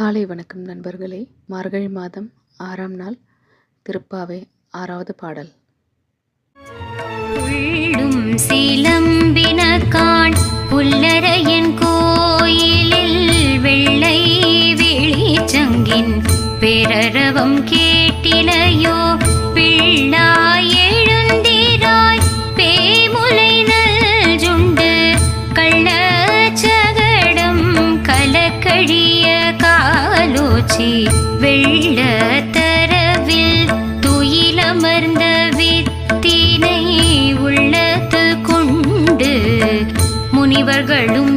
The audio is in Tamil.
காலை வணக்கம் நண்பர்களே. மார்கழி மாதம் 6ஆம் நாள் திருப்பாவை 6வது பாடல். உள்ளும் சிலம்பினகான் புல்லரையன் கோயிலில் வெள்ளை வெளிச்சங்கின் பேரரவம் கேட்டிலையோ பிள்ளாய் எழுந்திராய் பேமுலை நல்ஜுண்டு கள்ளச்சகடம் கலக்கழிய காலோச்சி வெள்ள தரவில் துயிலமர்ந்த வித்தினை உள்ளத்து கொண்டு முனிவர்களும்